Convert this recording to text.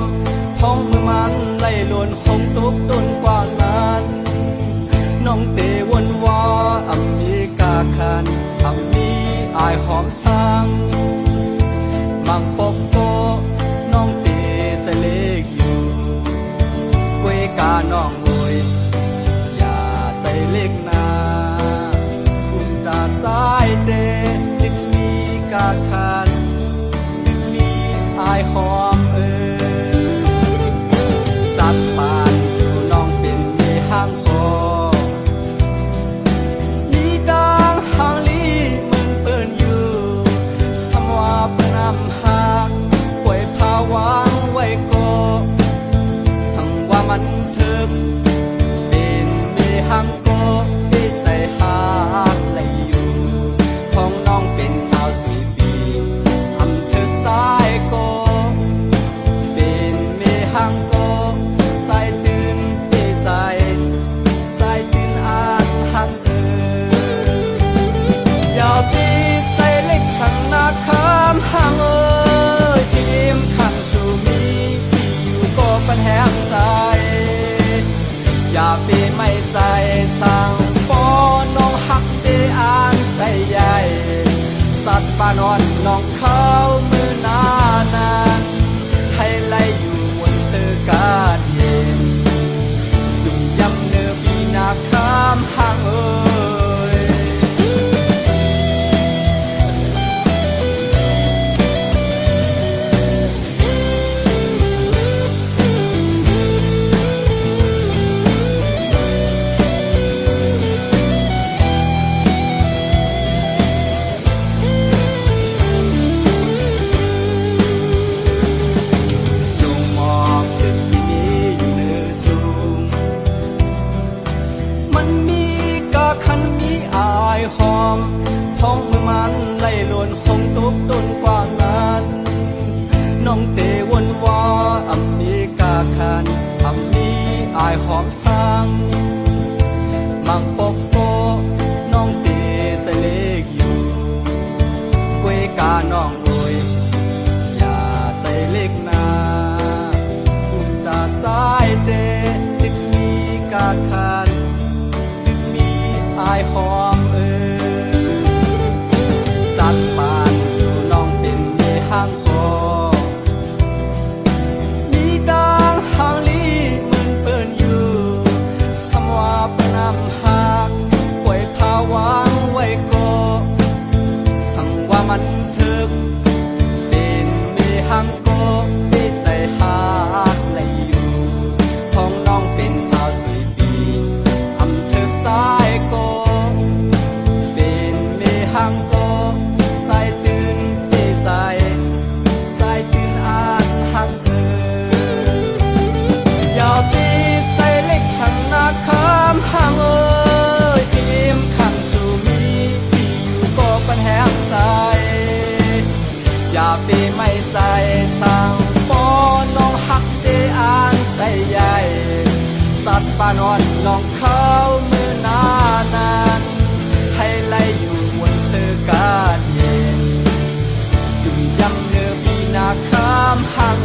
มพ้องมือมันไล่ล้วนห้องตุกต้นกว่านั้นน้องเตวนว่าอเมริกาคันอำมีอายหอมสังมังปกโกน้องเตใส่เล็กอยู่กวยกาน้องรวยอย่าใส่เล็กนาคุณตาสายเตดึกมีกาคันดึกมีอายหอมสัตว์ป่านสู่น้องเป็นเมห้างกอมีดังหางลีมึงเปิ้นอยู่สมว่าปนำหักป่วยภาวางไว้ก็สังว่ามันเถิบเป็นเมห้างกอได้ใส่หักไหลอยู่ของน้องเป็นสาวสวยปีอำเถิดสายก็เป็นเมห้างกอสายตื่นสายตื่นอ่านหักอย่าปีใส่เล็กสังนาคามห่างทีมขังสู่มีที่อยู่ก็ปัญหาใส่อย่าปีไม่ใส่สั่งปอน้องหักได้อ่านใส่ใหญ่สัตว์ป่านอนน้องเขามือนานานให้ไล่อยู่บนเสื้อกาดเย็นดุมยำเนื้อบีนาคามห่างหอมพ้องมือมันไล่ล้วนห้องตุกต้นกว่านั้นน้องเตวนว่าอเมริกาคันอำมีอายหอมสังมังปกโกน้องเตใส่เล็กอยู่กวยกาน้องรวยอย่าใส่เล็กนาคุณตาสายเตดึกมีกาคันดึกมีอายหอมสัตว์ป่านสู่น้องเป็นเมห้างกอมีดังหางลีมึงเปิ้นอยู่สมว่าปนำหักป่วยภาวางไว้ก็สั่งว่ามันเถิบเป็นเมห้างกอได้ใส่หักไหลอยู่ของน้องเป็นสาวสวยปีอำเถิดสายก็เป็นเมห้างกอสายตื่นอ่านหักอย่าปีใส่เล็กสังนาคามห่างทีมขังสู่มีที่อยู่ก็ปัญหาใส่อย่าปีไม่ใส่สั่งปอน้องหักได้อ่านใส่ใหญ่สัตว์ป่านอนน้องเขามือนานานให้ไล่อยู่บนเสื้อกาดเย็นดุมยำเนื้อบีนาคามห่าง